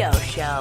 O Show.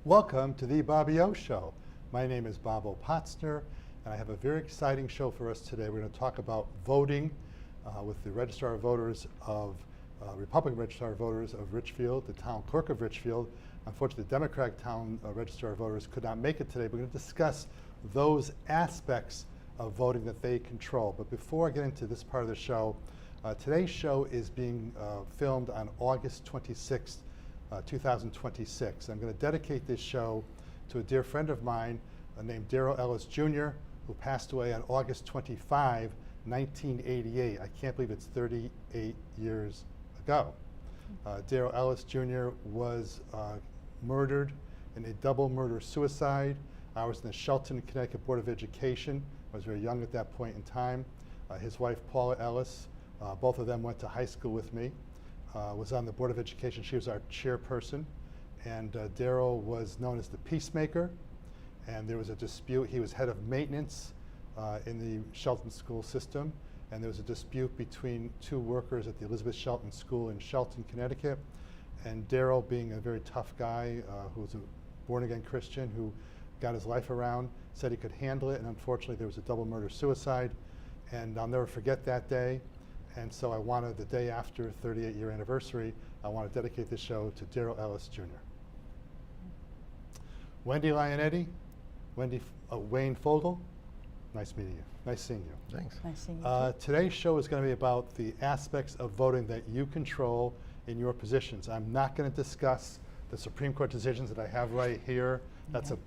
Welcome to the Bobby O Show. My name is Bob O'Potzner, and I have a very exciting show for us today. We're going to talk about voting with the Registrar of Voters of Republican Registrar of Voters of Richfield, the town clerk of Richfield. Unfortunately, the Democratic town Registrar of Voters could not make it today. We're going to discuss those aspects of voting that they control. But before I get into this part of the show, today's show is being filmed on August 26th, 2026. I'm going to dedicate this show to a dear friend of mine named Darrell Ellis Jr., who passed away on August 25, 1988. I can't believe it's 38 years ago. Darrell Ellis Jr. was murdered in a double murder-suicide. I was in the Shelton, Connecticut Board of Education. I was very young at that point in time. His wife, Paula Ellis, both of them went to high school with me. Was on the Board of Education. She was our chairperson, and Darrell was known as the peacemaker, and there was a dispute. He was head of maintenance in the Shelton school system, and there was a dispute between two workers at the Elizabeth Shelton School in Shelton, Connecticut, and Darrell, being a very tough guy who was a born-again Christian who got his life around, said he could handle it, and unfortunately there was a double murder-suicide, and I'll never forget that day. And so I wanted, the day after 38-year anniversary, I want to dedicate this show to Darrell Ellis Jr. Wendy Lionetti, Wayne Floegel, nice meeting you. Nice seeing you. Thanks. Nice seeing you. Today's show is going to be about the aspects of voting that you control in your positions. I'm not going to discuss the Supreme Court decisions that I have right here. That's a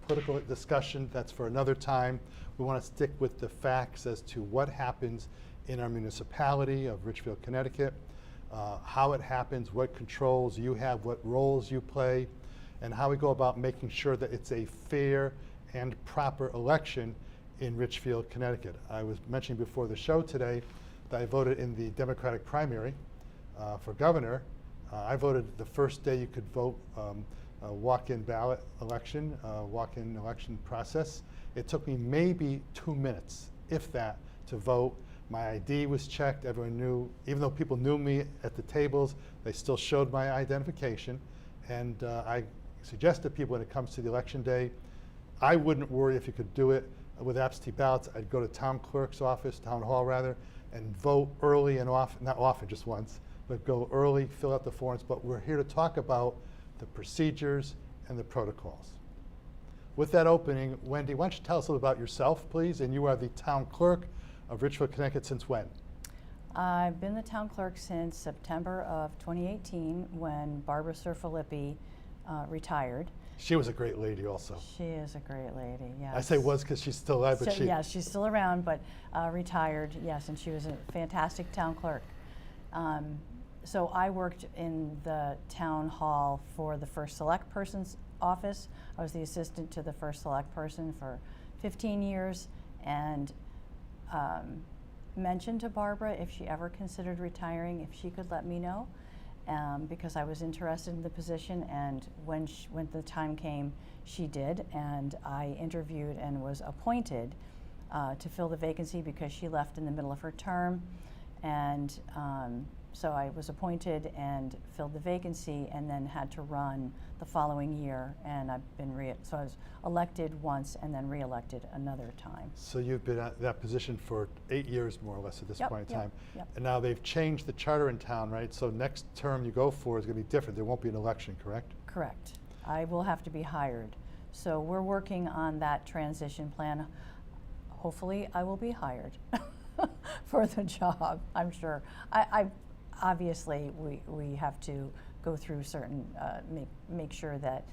political discussion. That's for another time. We want to stick with the facts as to what happens in our municipality of Richfield, Connecticut, how it happens, what controls you have, what roles you play, and how we go about making sure that it's a fair and proper election in Richfield, Connecticut. I was mentioning before the show today that I voted in the Democratic primary for governor. I voted the first day you could vote, walk-in ballot election, walk-in election process. It took me maybe 2 minutes, if that, to vote. My ID was checked. Everyone knew, even though people knew me at the tables, they still showed my identification. And I suggest to people when it comes to the election day, I wouldn't worry if you could do it with absentee ballots. I'd go to town clerk's office, town hall rather, and vote early and often, not often, just once, but go early, fill out the forms. But we're here to talk about the procedures and the protocols. With that opening, Wendy, why don't you tell us a little about yourself, please? And you are the town clerk of Richfield, Connecticut since when? I've been the town clerk since September of 2018 when Barbara Sir Filippi retired. She was a great lady also. She is a great lady, yes. I say was because she's still alive, but Yeah, she's still around, but retired, yes, and she was a fantastic town clerk. So I worked in the town hall for the first select person's office. I was the assistant to the first select person for 15 years, and mentioned to Barbara if she ever considered retiring, if she could let me know, because I was interested in the position, and when the time came, she did, and I interviewed and was appointed to fill the vacancy because she left in the middle of her term, and so I was appointed and filled the vacancy and then had to run the following year, and I've been so I was elected once and then re-elected another time. So you've been at that position for 8 years more or less at this point in time. Yep. And now they've changed the charter in town, right? So next term you go for is going to be different. There won't be an election, correct? Correct. I will have to be hired. So we're working on that transition plan. Hopefully I will be hired for the job, I'm sure. Obviously, we have to go through certain, make sure that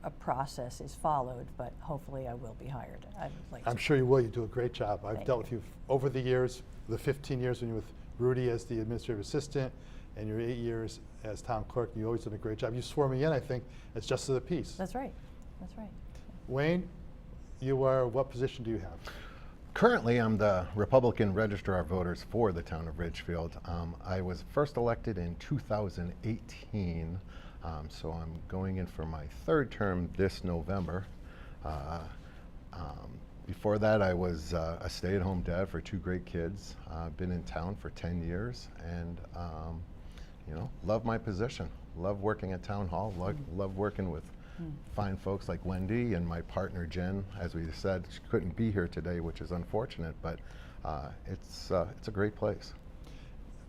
a process is followed, but hopefully I will be hired. I'm sure you will. You do a great job. I've dealt with you over the years, the 15 years when you were with Rudy as the administrative assistant, and your 8 years as town clerk. You always done a great job. You swore me in, I think, as justice of the peace. That's right. That's right. Wayne, what position do you have? Currently, I'm the Republican Registrar of Voters for the town of Ridgefield. I was first elected in 2018, so I'm going in for my third term this November. Before that, I was a stay-at-home dad for 2 great kids. I've been in town for 10 years, and love my position. Love working at Town Hall. Love working with fine folks like Wendy and my partner Jen. As we said, she couldn't be here today, which is unfortunate, but it's a great place.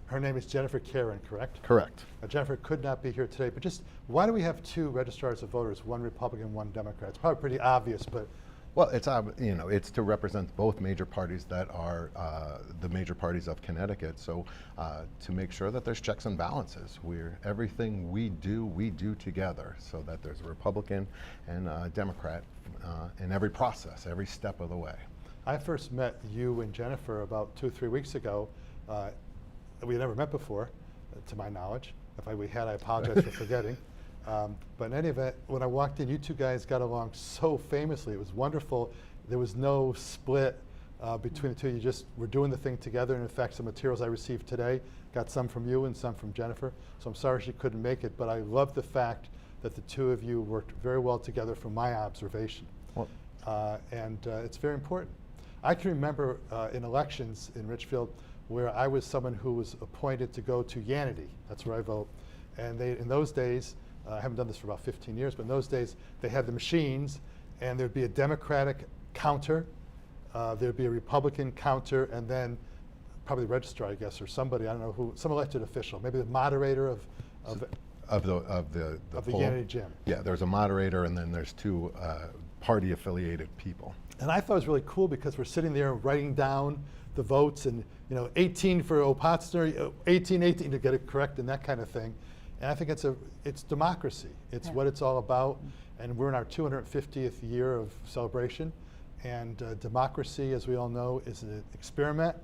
Her name is Jennifer Karen, correct? Correct. Jennifer could not be here today, but just why do we have 2 registrars of voters, 1 Republican, 1 Democrat? It's probably pretty obvious, but Well, it's to represent both major parties that are the major parties of Connecticut. So to make sure that there's checks and balances, everything we do together, so that there's a Republican and a Democrat in every process, every step of the way. I first met you and Jennifer about 2 or 3 weeks ago. We had never met before, to my knowledge. If we had, I apologize for forgetting. But in any event, when I walked in, you 2 guys got along so famously. It was wonderful. There was no split between the 2. You just were doing the thing together. And in fact, some materials I received today, got some from you and some from Jennifer. So I'm sorry she couldn't make it, but I love the fact that the 2 of you worked very well together from my observation. Well, It's very important. I can remember in elections in Ridgefield where I was someone who was appointed to go to Lionetti. That's where I vote. And in those days, I haven't done this for about 15 years, but in those days, they had the machines, and there'd be a Democratic counter, there'd be a Republican counter, and then probably the registrar, I guess, or somebody, I don't know who, some elected official, maybe the moderator of the the poll. Gannon gym. Yeah, there's a moderator, and then there's 2 party-affiliated people. And I thought it was really cool because we're sitting there writing down the votes, and 18 for Opotsner, 18 to get it correct, and that kind of thing. And I think it's democracy. It's what it's all about. And we're in our 250th year of celebration. And democracy, as we all know, is an experiment.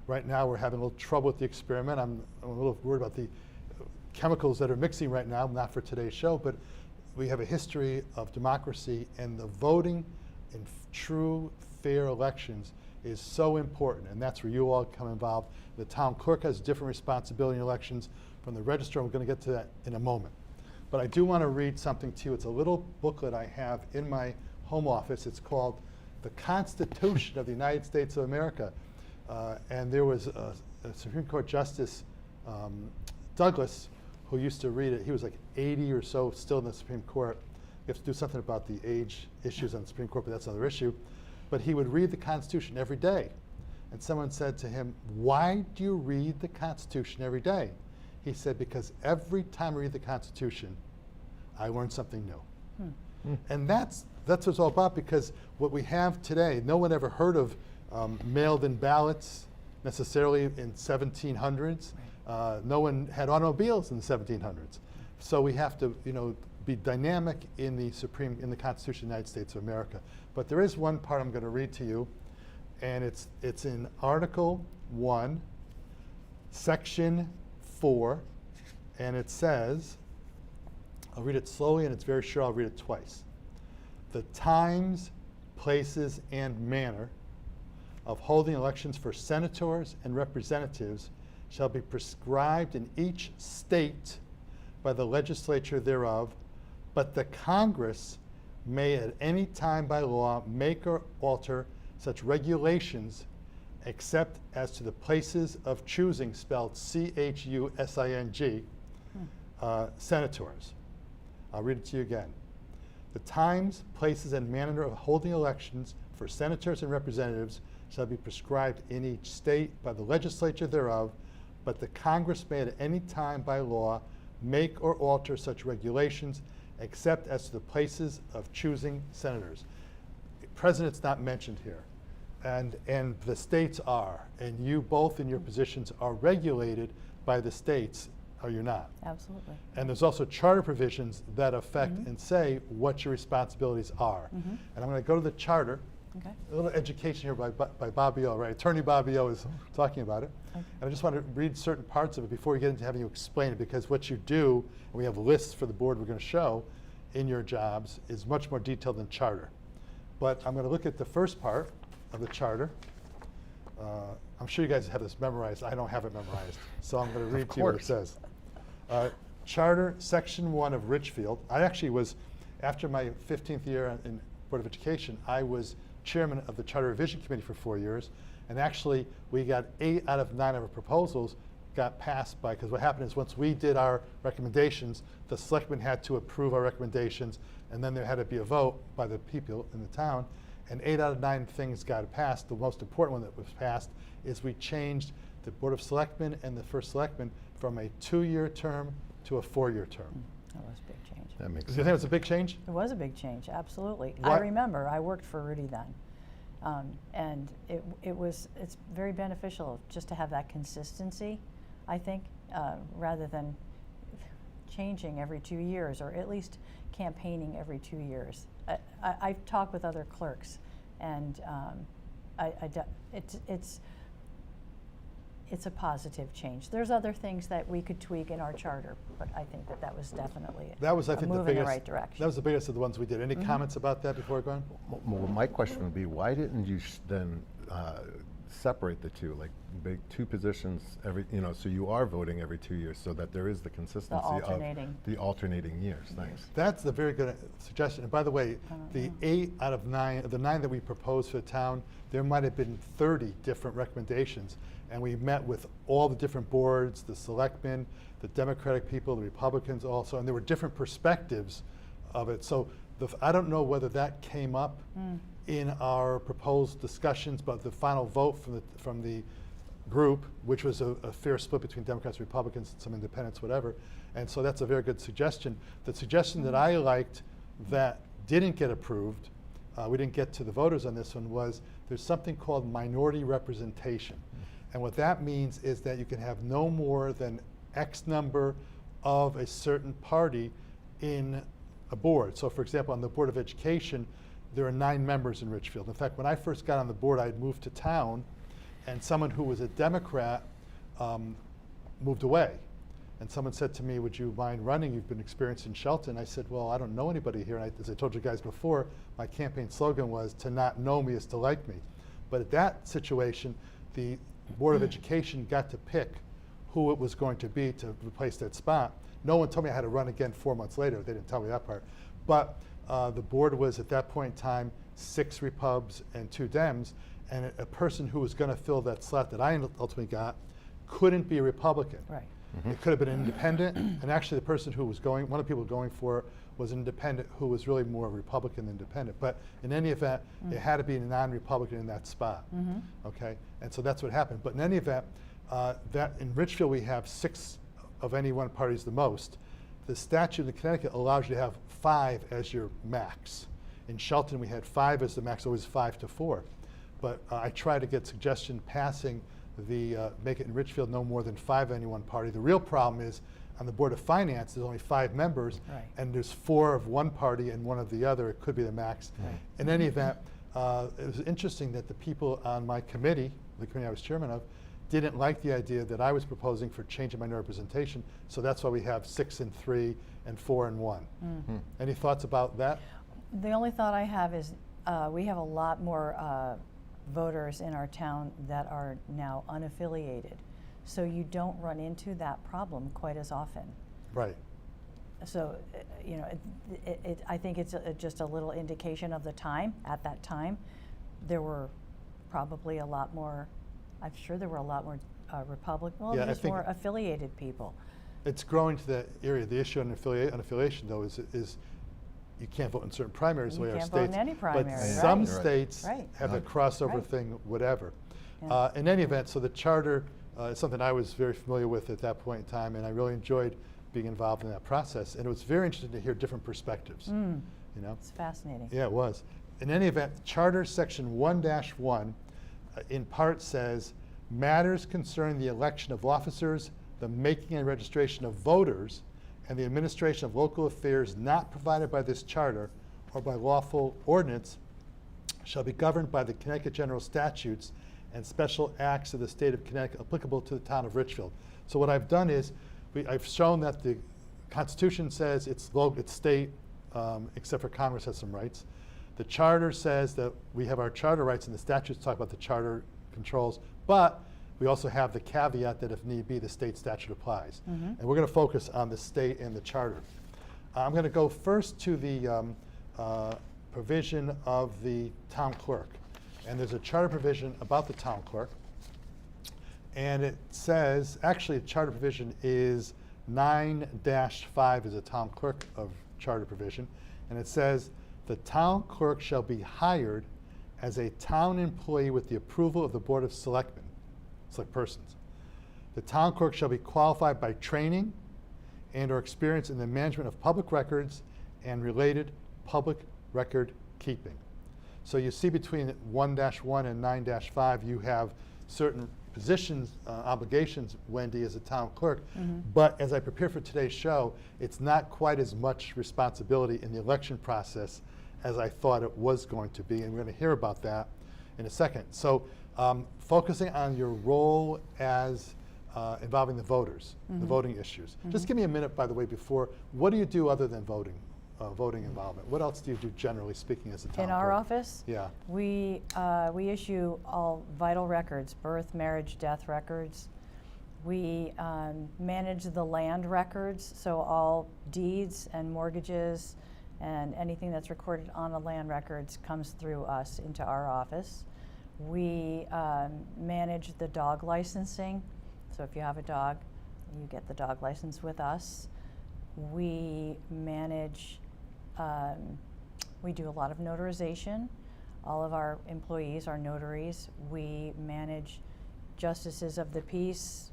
Right now, we're having a little trouble with the experiment. I'm a little worried about the chemicals that are mixing right now, not for today's show, but we have a history of democracy, and the voting in true, fair elections is so important, and that's where you all come involved. The town clerk has different responsibility in elections from the registrar. We're going to get to that in a moment. But I do want to read something to you. It's a little booklet I have in my home office. It's called The Constitution of the United States of America. And there was a Supreme Court Justice, Douglas, who used to read it. He was like 80 or so, still in the Supreme Court. We have to do something about the age issues on the Supreme Court, but that's another issue. But he would read the Constitution every day. And someone said to him, "Why do you read the Constitution every day?" He said, "Because every time I read the Constitution, I learn something new." And that's what it's all about, because what we have today, no one ever heard of mailed-in ballots necessarily in 1700s. No one had automobiles in the 1700s. So we have to, be dynamic in the Constitution of the United States of America. But there is one part I'm going to read to you, and it's in Article 1, Section 4, and it says, I'll read it slowly, and it's very short. I'll read it twice. The times, places, and manner of holding elections for senators and representatives shall be prescribed in each state by the legislature thereof, but the Congress may at any time by law make or alter such regulations except as to the places of choosing, spelled C-H-U-S-I-N-G, senators. I'll read it to you again. The times, places, and manner of holding elections for senators and representatives shall be prescribed in each state by the legislature thereof, but the Congress may at any time by law make or alter such regulations except as to the places of choosing senators. The president's not mentioned here, and the states are, and you both in your positions are regulated by the states, are you not? Absolutely. And there's also charter provisions that affect and say what your responsibilities are. And I'm going to go to the charter, Okay. A little education here by Bobbio, right? Attorney Bobbio is talking about it. Okay. And I just want to read certain parts of it before we get into having you explain it, because what you do, and we have lists for the board we're going to show in your jobs, is much more detailed than charter. But I'm going to look at the first part of the charter. I'm sure you guys have this memorized. I don't have it memorized. So I'm going to read to you what it says. Charter, Section 1 of Richfield. I actually was, after my 15th year in Board of Education, I was chairman of the Charter Revision Committee for 4 years. And actually, we got 8 out of 9 of our proposals got passed by, because what happened is once we did our recommendations, the selectmen had to approve our recommendations, and then there had to be a vote by the people in the town. And 8 out of 9 things got passed. The most important one that was passed is we changed the Board of Selectmen and the first selectman from a 2-year term to a 4-year term. That was a big change. That makes Do you sense. think it's a big change? It was a big change, absolutely. What- I remember, I worked for Rudy then. And it's very beneficial just to have that consistency, I think, rather than changing every 2 years, or at least campaigning every 2 years. I've talked with other clerks, and it's a positive change. There's other things that we could tweak in our charter, but I think that was definitely That was, I a think, move the in the biggest. right direction. That was the biggest of the ones we did. Any Mhm. comments about that before going? Well, my question would be, why didn't you then separate the two, like make 2 positions every, so you are voting every 2 years, so that there is the consistency alternating. of the alternating years. Thanks. That's a very good suggestion. And by the way, the 8 out of 9, of the 9 that we proposed for the town, there might have been 30 different recommendations. And we met with all the different boards, the selectmen, the Democratic people, the Republicans also, and there were different perspectives of it. So I don't know whether that came up in our proposed discussions, but the final vote from the group, which was a fair split between Democrats, Republicans, some independents, whatever. And so that's a very good suggestion. The suggestion that I liked that didn't get approved, we didn't get to the voters on this one, was there's something called minority representation. And what that means is that you can have no more than X number of a certain party in a board. So for example, on the Board of Education, there are 9 members in Richfield. In fact, when I first got on the board, I had moved to town, and someone who was a Democrat moved away. And someone said to me, would you mind running? You've been experienced in Shelton. I said, well, I don't know anybody here. And as I told you guys before, my campaign slogan was, to not know me is to like me. But at that situation, the Board of Education got to pick who it was going to be to replace that spot. No one told me I had to run again 4 months later. They didn't tell me that part. But the board was, at that point in time, 6 Repubs and 2 Dems, and a person who was going to fill that slot that I ultimately got couldn't be a Republican. Right. It could have been an independent, and actually the person who was going, one of the people going for it was an independent who was really more Republican than independent. But in any event, it had to be a non-Republican in that spot. Okay, and so that's what happened. But in any event, that in Richfield we have 6 of any one party is the most. The statute in Connecticut allows you to have 5 as your max. In Shelton we had 5 as the max, always 5 to 4. But I try to get suggestion passing the make it in Richfield no more than 5 any one party. The real problem is on the Board of Finance, there's only 5 members, Right. and there's 4 of one party and 1 of the other. It could be the max. Right. In any event, it was interesting that the people on my committee, the committee I was chairman of, didn't like the idea that I was proposing for changing minority representation. So that's why we have 6 and 3 and 4 and 1. Any thoughts about that? The only thought I have is we have a lot more voters in our town that are now unaffiliated. So you don't run into that problem quite as often. Right. So, I think it's just a little indication of the time. At that time, there were probably a lot more, I'm sure there were a lot more Yeah, I just think more affiliated people. It's growing to that area. The issue on affiliation, though, is you can't vote in certain primaries the You way our can't vote in states. any primary, But right. some Right. states Right. have a Right. crossover Right. thing, whatever. Yeah. In any event, so the charter is something I was very familiar with at that point in time, and I really enjoyed being involved in that process. And it was very interesting to hear different perspectives. You know? It's fascinating. Yeah, it was. In any event, Charter Section 1-1 in part says, matters concerning the election of officers, the making and registration of voters, and the administration of local affairs not provided by this charter or by lawful ordinance shall be governed by the Connecticut General Statutes and special acts of the state of Connecticut applicable to the town of Richfield. So what I've done is, I've shown that the Constitution says it's state, except for Congress has some rights. The charter says that we have our charter rights, and the statutes talk about the charter controls, but we also have the caveat that if need be, the state statute applies. And we're going to focus on the state and the charter. I'm going to go first to the provision of the town clerk. And there's a charter provision about the town clerk. And it says, actually, the charter provision is 9-5 is a town clerk of charter provision. And it says, the town clerk shall be hired as a town employee with the approval of the Board of Selectmen, select persons. The town clerk shall be qualified by training and or experience in the management of public records and related public record keeping. So you see between 1-1 and 9-5, you have certain positions, obligations, Wendy, as a town clerk. But as I prepare for today's show, it's not quite as much responsibility in the election process as I thought it was going to be, and we're going to hear about that in a second. So focusing on your role as involving the voters, the voting issues. Just give me a minute, by the way, before, what do you do other than voting? Voting involvement. What else do you do, generally speaking, as a town clerk? In our office? Yeah. We issue all vital records, birth, marriage, death records. We manage the land records, so all deeds and mortgages and anything that's recorded on the land records comes through us into our office. We manage the dog licensing, so if you have a dog, you get the dog license with us. We manage, we do a lot of notarization. All of our employees are notaries. We manage justices of the peace.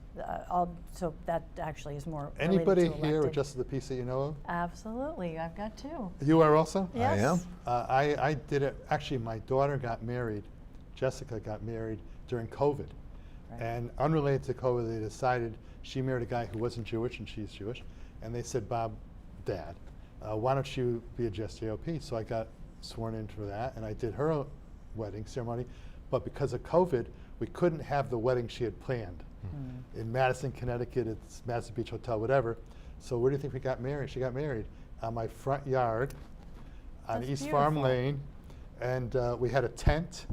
So that actually is more Anybody related to here with elected. Justice of the Peace that you know of? Absolutely, I've got two. You are also? Yes. I am. I did it, actually my daughter got married, Jessica got married during COVID. Right. And unrelated to COVID, they decided she married a guy who wasn't Jewish and she's Jewish. And they said, Bob, Dad, why don't you be a JOP? So I got sworn in for that, and I did her wedding ceremony. But because of COVID, we couldn't have the wedding she had planned in Madison, Connecticut. It's Madison Beach Hotel, whatever. So where do you think we got married? She got married on my front yard on That's East Farm beautiful. Lane, and we had a tent.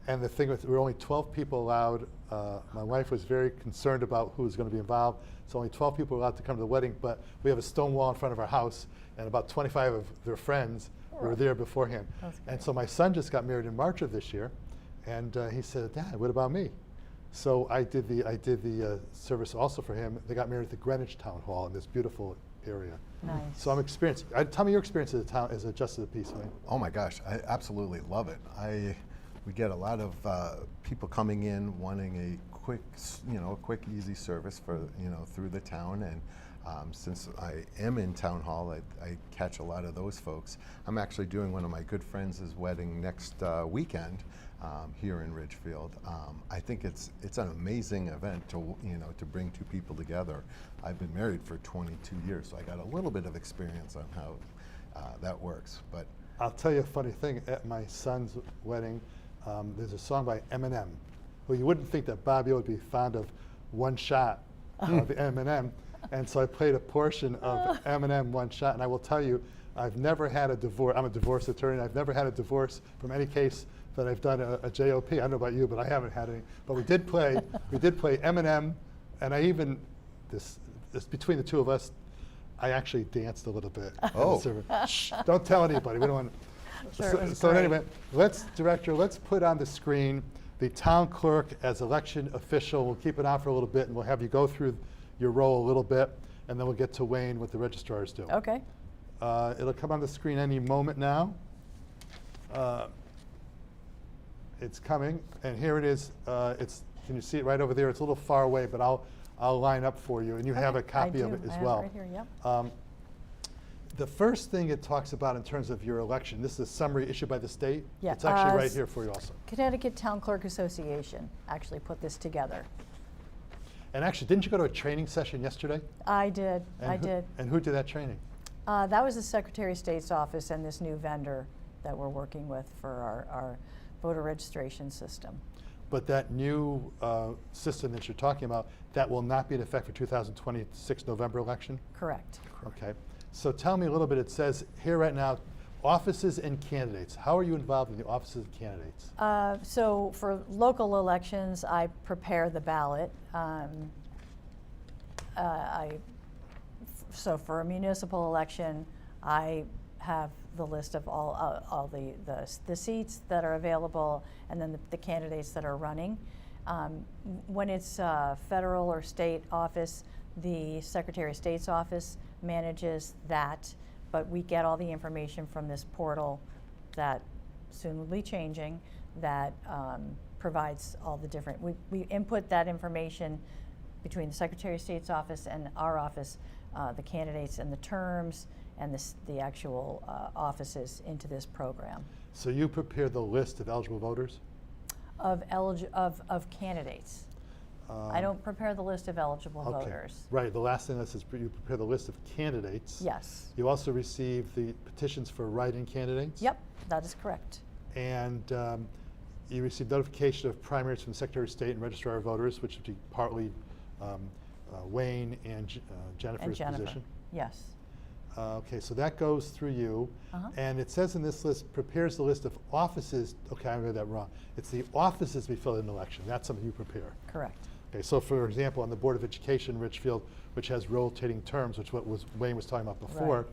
And the thing was, there were only 12 people allowed. My wife was very concerned about who was going to be involved, so only 12 people were allowed to come to the wedding. But we have a stone wall in front of our house, and about 25 of their friends were there beforehand. That's And great. so my son just got married in March of this year, and he said, Dad, what about me? So I did the service also for him. They got married at the Greenwich Town Hall in this beautiful area. Nice. So I'm experienced. Tell me your experience as a Justice of the Peace, right? Oh my gosh, I absolutely love it. We get a lot of people coming in wanting a quick, quick, easy service for, through the town. And since I am in town hall, I catch a lot of those folks. I'm actually doing one of my good friends' wedding next weekend here in Ridgefield. I think it's an amazing event to bring two people together. I've been married for 22 years, so I got a little bit of experience on how that works. But I'll tell you a funny thing. At my son's wedding, there's a song by Eminem, who you wouldn't think that Bobby would be fond of One Shot of Eminem. And so I played a portion of Eminem, One Shot, and I will tell you, I've never had a divorce. I'm a divorce attorney, and I've never had a divorce from any case that I've done a JOP. I don't know about you, but I haven't had any. But we did play Eminem, and I even, this between the two of us, I actually danced a little bit. Oh. Shh, don't tell anybody. We don't want. Sure, it was So great. anyway, Director, let's put on the screen the town clerk as election official. We'll keep it on for a little bit, and we'll have you go through your role a little bit, and then we'll get to Wayne, what the registrars do. Okay. It'll come on the screen any moment now. It's coming, and here it is. Can you see it right over there? It's a little far away, but I'll line up for you, and you have a Okay, copy I of do. it as I have well. it right here, yep. The first thing it talks about in terms of your election, this is a summary issued by the state. Yeah, It's actually right s- here for you also. Connecticut Town Clerk Association actually put this together. And actually, didn't you go to a training session yesterday? I did, And I who- did. And who did that training? That was the Secretary of State's office and this new vendor that we're working with for our voter registration system. But that new system that you're talking about, that will not be in effect for 2026 November election? Correct. Okay. So tell me a little bit, it says here right now, offices and candidates. How are you involved in the offices and candidates? So for local elections, I prepare the ballot. So for a municipal election, I have the list of all the seats that are available, and then the candidates that are running. When it's federal or state office, the Secretary of State's office manages that, but we get all the information from this portal that soon will be changing, that provides all the different, we input that information between the Secretary of State's office and our office, the candidates and the terms and the actual offices into this program. So you prepare the list of eligible voters? Of candidates. I don't prepare the list of eligible voters. Right, the last thing that says you prepare the list of candidates. Yes. You also receive the petitions for write-in candidates. Yep, that is correct. And you receive notification of primaries from the Secretary of State and Registrar of Voters, which would be partly Wayne and Jennifer's position. Yes. Okay, so that goes through you. And it says in this list, prepares the list of offices. Okay, I read that wrong. It's the offices we fill in an election. That's something you prepare. Correct. Okay, so for example, on the Board of Education in Richfield, which has rotating terms, which Wayne was talking about before,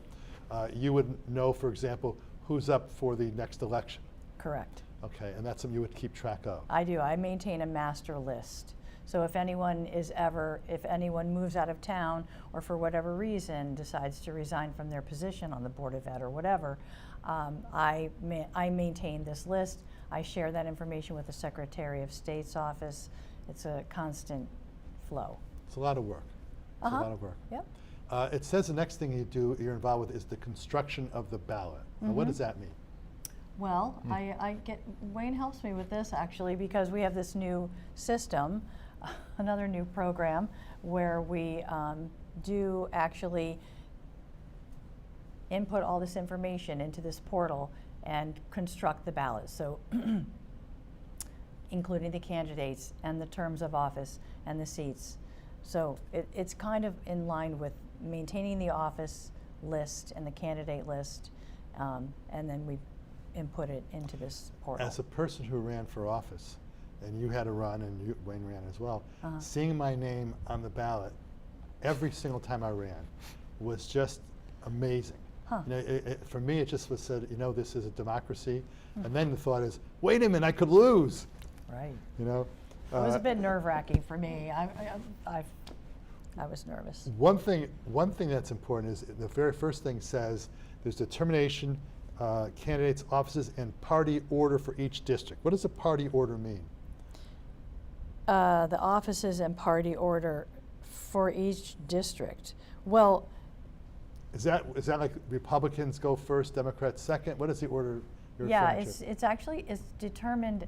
you would know, for example, who's up for the next election. Correct. Okay, and that's something you would keep track of. I do. I maintain a master list. So if anyone moves out of town or for whatever reason decides to resign from their position on the Board of Ed or whatever, I maintain this list. I share that information with the Secretary of State's office. It's a constant flow. It's a lot of work. It's a lot of work. Yep. It says the next thing you're involved with is the construction of the ballot. Now, what does that mean? Well, Wayne helps me with this actually, because we have this new system, another new program, where we do actually input all this information into this portal and construct the ballot. So including the candidates and the terms of office and the seats. So it's kind of in line with maintaining the office list and the candidate list, and then we input it into this portal. As a person who ran for office, and you had to run, and Wayne ran as well, seeing my name on the ballot every single time I ran was just amazing. You know, for me, it just was said, you know, this is a democracy. And then the thought is, wait a minute, I could lose. Right. You know, it was a bit nerve-wracking for me. I was nervous. One thing that's important is the very first thing says there's determination, candidates, offices, and party order for each district. What does a party order mean? The offices and party order for each district. Well, is that like Republicans go first, Democrats second? What is the order you're referring to? it's actually determined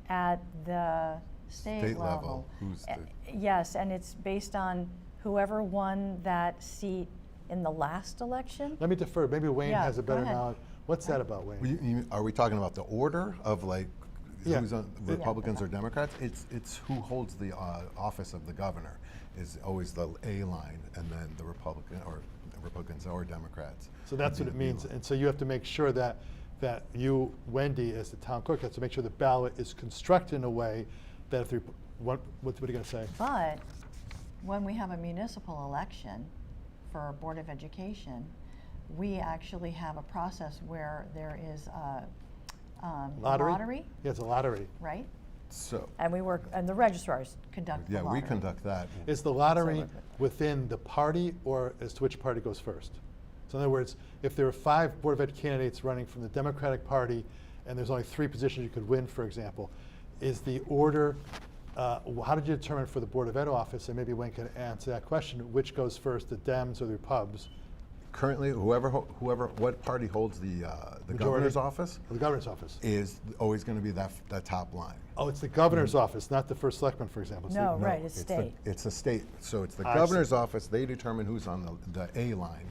at the state level. Who's Yes, and it's based on whoever won that seat in the last election. Let me defer. Maybe Wayne has a better ahead. knowledge. What's that about, Wayne? Are we talking about the order of like who's on Republicans Yeah. or Democrats? It's who holds the office of the governor is always the A line, and then the Republicans or Democrats. So that's what it means. And so you have to make sure that you, Wendy, as the town clerk, has to make sure the ballot is constructed in a way that if what are you going to say? But when we have a municipal election for a Board of Education, we actually have a process where there is a lottery. Yeah, it's a lottery. Right? So. And we work, and the registrars conduct the lottery. Yeah, we conduct that. Is the lottery within the party or as to which party goes first? So in other words, if there are 5 Board of Ed candidates running from the Democratic Party and there's only 3 positions you could win, for example, is the order, how did you determine for the Board of Ed office, and maybe Wayne can answer that question, which goes first, the Dems or the Repubs? Currently, what party holds the governor's office? The governor's office. Is always going to be that top line. Oh, it's the governor's office, not the first selectman, for example. No, right, it's state. It's a state. So it's the governor's office. They determine who's on the A line.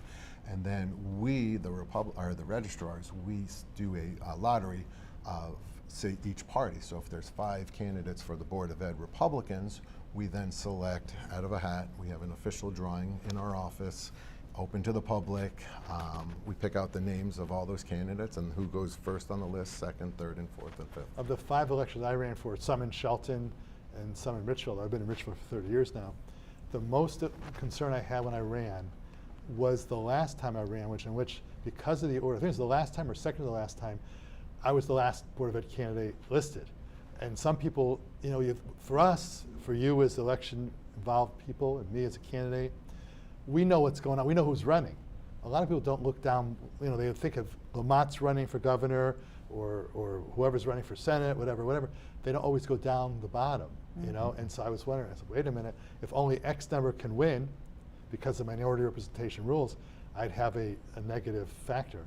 And then we, the registrars, we do a lottery of, say, each party. So if there's 5 candidates for the Board of Ed Republicans, we then select out of a hat. We have an official drawing in our office, open to the public. We pick out the names of all those candidates and who goes first on the list, second, third, and fourth, and fifth. Of the 5 elections I ran for, some in Shelton and some in Richfield, I've been in Richfield for 30 years now, the most concern I had when I ran was the last time I ran, in which because of the order, I think it was the last time or second to the last time, I was the last Board of Ed candidate listed. And some people, you know, for us, for you as election involved people and me as a candidate, we know what's going on. We know who's running. A lot of people don't look down, you know, they think of Lamont's running for governor or whoever's running for Senate, whatever. They don't always go down the bottom, you know? And so I was wondering, I said, wait a minute, if only X number can win because of minority representation rules, I'd have a negative factor.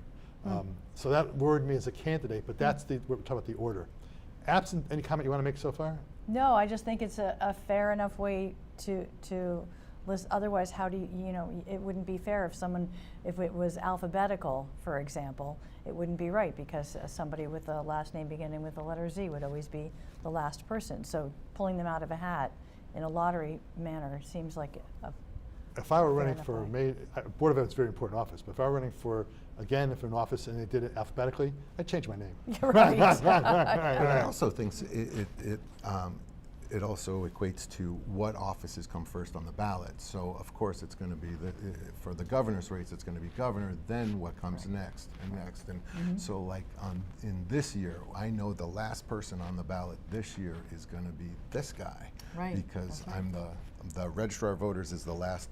So that worried me as a candidate, but that's we're talking about the order. Absent, any comment you want to make so far? No, I just think it's a fair enough way to list. Otherwise, how do you know, it wouldn't be fair if it was alphabetical, for example, it wouldn't be right because somebody with a last name beginning with the letter Z would always be the last person. So pulling them out of a hat in a lottery manner seems like if I were running enough for way. Board of Ed is a very important office, but if I were running for, again, if an office and they did it alphabetically, I'd change my name. You're right. But I also think it also equates to what offices come first on the ballot. So of course it's going to be, for the governor's race, it's going to be governor, then what comes next and next. And so like in this year, I know the last person on the ballot this year is going to be this guy. Right. Because I'm the registrar of voters is the last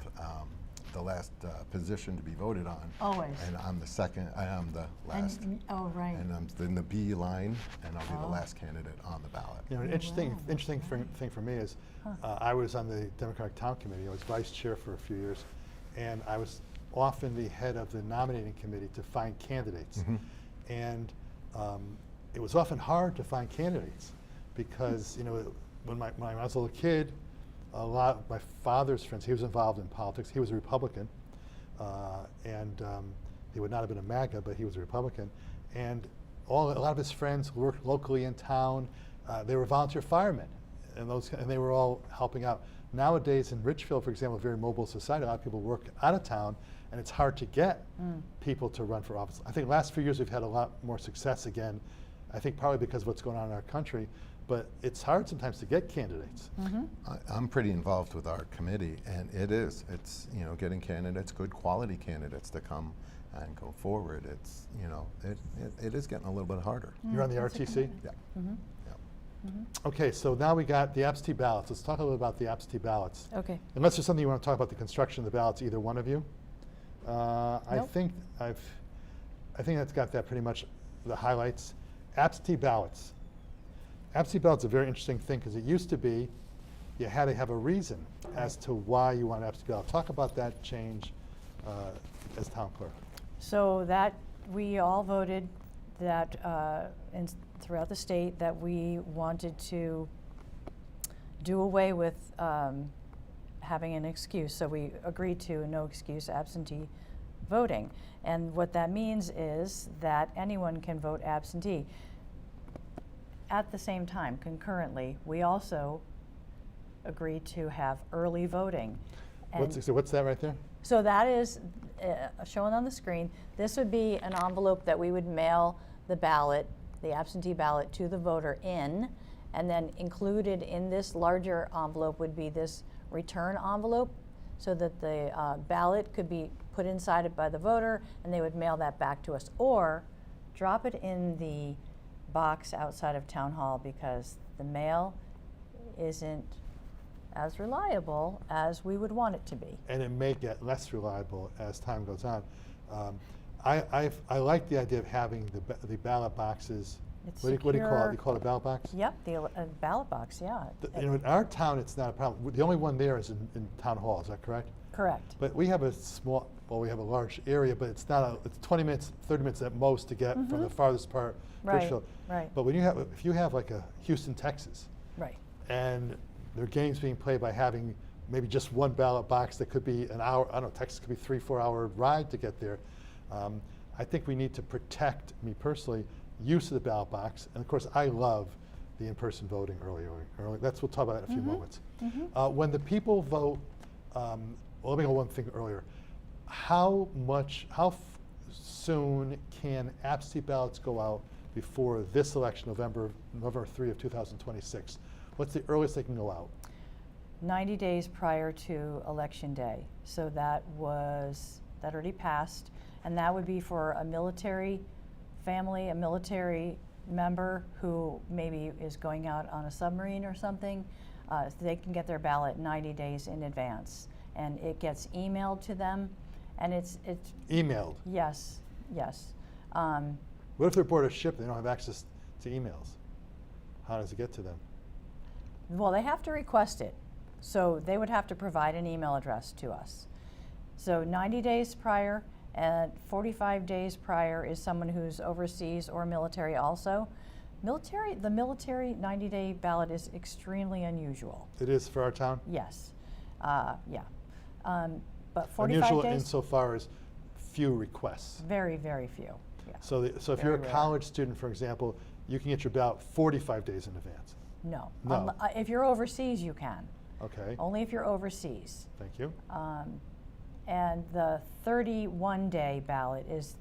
position to be voted on. Always. And I'm the second, I am the last. Oh, right. And I'm in the B line, and I'll be the last candidate on the ballot. You know, an interesting thing for me is I was on the Democratic Town Committee. I was vice chair for a few years, and I was often the head of the nominating committee to find candidates. And it was often hard to find candidates because, you know, when I was a little kid, a lot of my father's friends, he was involved in politics. He was a Republican, and he would not have been a MAGA, but he was a Republican. And a lot of his friends worked locally in town. They were volunteer firemen, and they were all helping out. Nowadays in Richfield, for example, a very mobile society, a lot of people work out of town, and it's hard to get people to run for office. I think the last few years we've had a lot more success again, I think probably because of what's going on in our country. But it's hard sometimes to get candidates. I'm pretty involved with our committee, and it's you know, getting candidates, good quality candidates to come and go forward. It's, you know, it is getting a little bit harder. You're on the RTC? Yeah. Okay, so now we got the absentee ballots. Let's talk a little about the absentee ballots. Okay. Unless there's something you want to talk about the construction of the ballots, either one of you. Nope. I think that's got that pretty much the highlights. Absentee ballots. Absentee ballot's a very interesting thing because it used to be you had to have a reason as to why you want an absentee ballot. Talk about that change as town clerk. So that we all voted that throughout the state that we wanted to do away with having an excuse. So we agreed to a no excuse absentee voting. And what that means is that anyone can vote absentee. At the same time, concurrently, we also agreed to have early voting. So what's that right there? So that is shown on the screen. This would be an envelope that we would mail the ballot, the absentee ballot, to the voter in, and then included in this larger envelope would be this return envelope, so that the ballot could be put inside it by the voter, and they would mail that back to us, or drop it in the box outside of Town Hall because the mail isn't as reliable as we would want it to be. And it may get less reliable as time goes on. I like the idea of having the ballot boxes. It's What do you call it? secure. You call it a ballot box? Yep, the ballot box, yeah. You know, in our town, it's not a problem. The only one there is in Town Hall, is that correct? Correct. But we have we have a large area, but it's not it's 20 minutes, 30 minutes at most to get from the farthest part, Right, Richfield. right. But if you have like a Houston, Texas, Right. and there are games being played by having maybe just one ballot box that could be an hour, I don't know, Texas could be 3-4 hour ride to get there. I think we need to protect, me personally, use of the ballot box. And of course, I love the in-person voting early. We'll talk about that in a few moments. When the people vote, let me go one thing earlier. How soon can absentee ballots go out before this election, November 3 of 2026? What's the earliest they can go out? 90 days prior to Election Day. So that already passed, and that would be for a military family, a military member who maybe is going out on a submarine or something. So they can get their ballot 90 days in advance, and it gets emailed to them, and it's emailed? Yes. What if they're aboard a ship and they don't have access to emails? How does it get to them? Well, they have to request it. So they would have to provide an email address to us. So 90 days prior and 45 days prior is someone who's overseas or military also. The military 90-day ballot is extremely unusual. It is for our town? Yes, yeah. But 45 unusual days? insofar as few requests. Very, very few, yeah. So if you're a college student, for example, you can get your ballot 45 days in advance. No. No. If you're overseas, you can. Okay. Only if you're overseas. Thank you. And the 31-day ballot is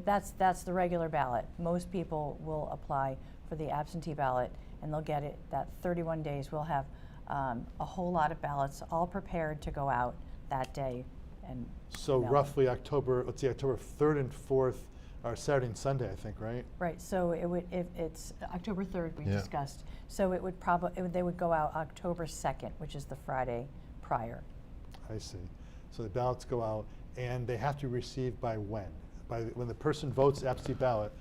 that's the regular ballot. Most people will apply for the absentee ballot, and they'll get it that 31 days. We'll have a whole lot of ballots all prepared to go out that day. And so roughly October 3rd and 4th are Saturday and Sunday, I think, right? Right. So it would, if it's October 3rd, we Yeah. discussed. So it would they would go out October 2nd, which is the Friday prior. I see. So the ballots go out, and they have to be received by when? When the person votes absentee ballot.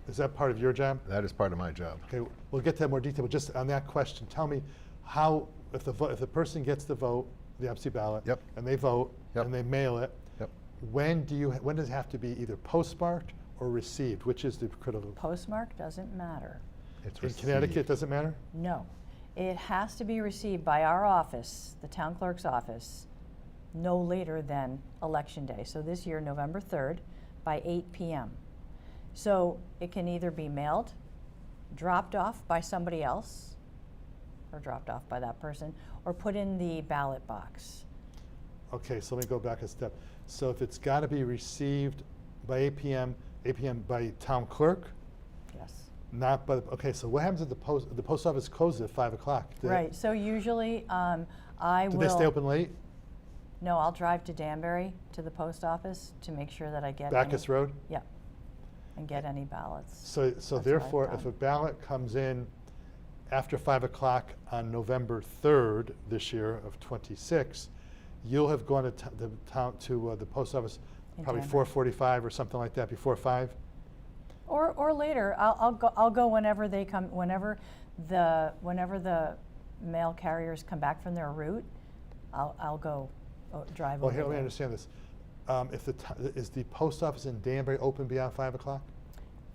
Is that part of your job? That is part of my job. Okay, we'll get to that more detail. But just on that question, tell me how, if the person gets the vote, the absentee ballot, Yep. and they vote, Yep. and they mail it, Yep. when does it have to be either postmarked or received? Which is the critical? Postmark doesn't matter. It's In Connecticut, it doesn't matter? No. It has to be received by our office, the town clerk's office, no later than Election Day. So this year, November 3rd, by 8 p.m. So it can either be mailed, dropped off by somebody else, or dropped off by that person, or put in the ballot box. Okay, so let me go back a step. So if it's got to be received by 8 p.m. by town clerk, Yes. not by, okay, so what happens if the post office closes at 5 o'clock? Right. So usually I Do will. they stay open late? No, I'll drive to Danbury to the post office to make sure that I get Bacchus Road? Yeah, and get any ballots. So That's what I've therefore, if done. a ballot comes in after 5 o'clock on November 3rd this year of 26, you'll have gone to the post office In probably Danbury. 4:45 or something like that, before 5? Or later. I'll go whenever they come. Whenever the mail carriers come back from their route, I'll go drive Well, over here, let me there. understand this. Is the post office in Danbury open beyond 5 o'clock?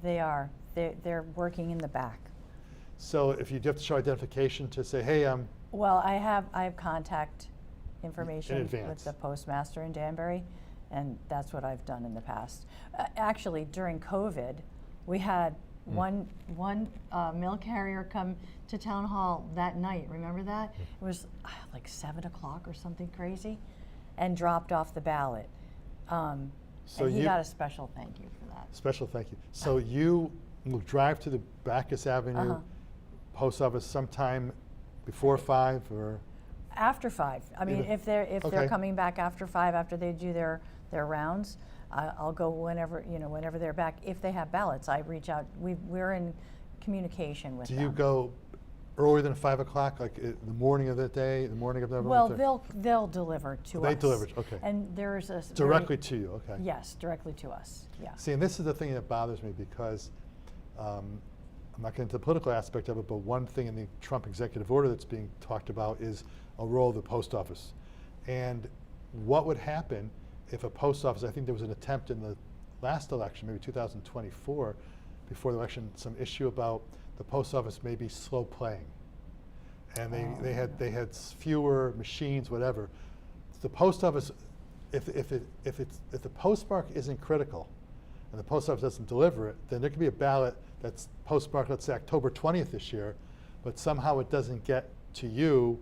They are. They're working in the back. So if you have to show identification to say, hey, Well, I have contact information with advance. the postmaster in Danbury, and that's what I've done in the past. Actually, during COVID, we had one mail carrier come to town hall that night. Remember that? It was like 7 o'clock or something crazy, and dropped off the ballot. So and he you- got a special thank you for that. special thank you. So you will drive to the Bacchus Avenue post office sometime before 5 or? After 5. I mean, Either. if they're Okay. coming back after 5, after they do their rounds, I'll go whenever they're back. If they have ballots, I reach out. We're in communication with Do them. you go earlier than 5 o'clock, like the morning of the day, the morning of November? Well, 3rd? they'll deliver to us. They deliver, okay. And there's a Directly to you, okay. Yes, directly to us. Yeah. See, and this is the thing that bothers me because I'm not getting into the political aspect of it, but one thing in the Trump executive order that's being talked about is a role of the post office. And what would happen if a post office, I think there was an attempt in the last election, maybe 2024, before the election, some issue about the post office maybe slow playing. and they had fewer machines, whatever. The post office, if the postmark isn't critical, and the post office doesn't deliver it, then there could be a ballot that's postmarked, let's say October 20th this year, but somehow it doesn't get to you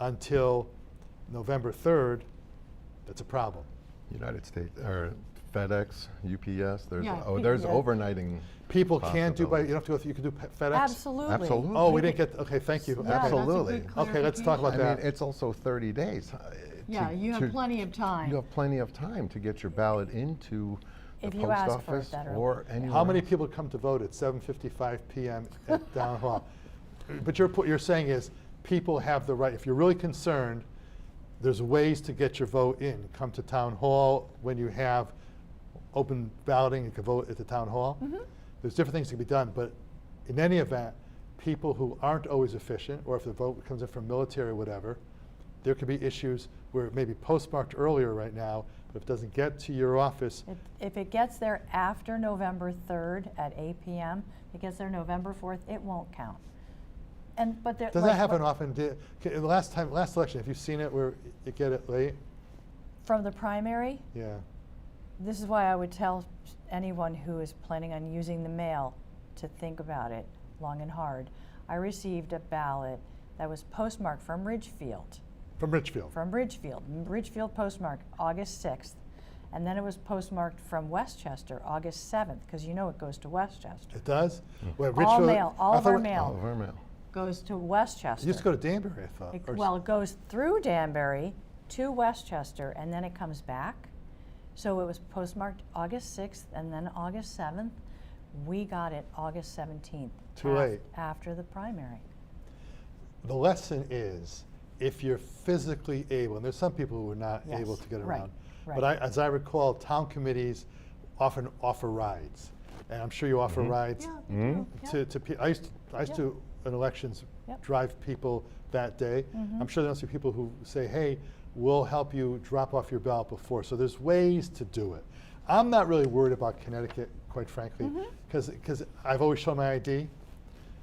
until November 3rd. That's a problem. United States, or FedEx, UPS, there's, Yeah, there's yeah. overnighting. People can do by, possibilities. you don't have to, you can do FedEx? Absolutely. Absolutely. Oh, we didn't get, okay, thank you. Yeah, Okay. that's a good Absolutely. Okay, let's talk about I that. mean, it's also 30 days. Yeah, you have plenty of time. You have plenty of time to get your ballot into the If you post ask for it office that early. or anywhere. How many else. people come to vote at 7:55 p.m. at Town Hall? But what you're saying is people have the right, if you're really concerned, there's ways to get your vote in. Come to Town Hall when you have open balloting, you can vote at the Town Hall. There's different things that can be done, but in any event, people who aren't always efficient, or if the vote comes in from military or whatever, there could be issues where it may be postmarked earlier right now, but if it doesn't get to your office, If it gets there after November 3rd at 8 p.m., it gets there November 4th, it won't count. But there, does like, that happen what- often? The last election, have you seen it where you get it late? From the primary, Yeah. this is why I would tell anyone who is planning on using the mail to think about it long and hard. I received a ballot that was postmarked from Ridgefield. From Richfield. Ridgefield postmarked August 6th, and then it was postmarked from Westchester August 7th, because you know it goes to Westchester. It does? Wait, All Richfield- mail, all I of thought our it- mail All of our mail. goes to Westchester. It used to go to Danbury, I thought. or Well, it goes through Danbury to Westchester, and then it comes back. So it was postmarked August 6th and then August 7th. We got it August 17th. Too late. After the primary. The lesson is, if you're physically able, and there's some people who are not Yes, able to get right, around, right. but as I recall, town committees often offer rides. And I'm sure you offer rides Yeah, they do, yeah. to people. I used Yeah. to, in elections, Yep. drive people that day. Mhm. I'm sure there'll be people who say, hey, we'll help you drop off your ballot before. So there's ways to do it. I'm not really worried about Connecticut, quite frankly, Mm-hmm. because I've always shown my ID,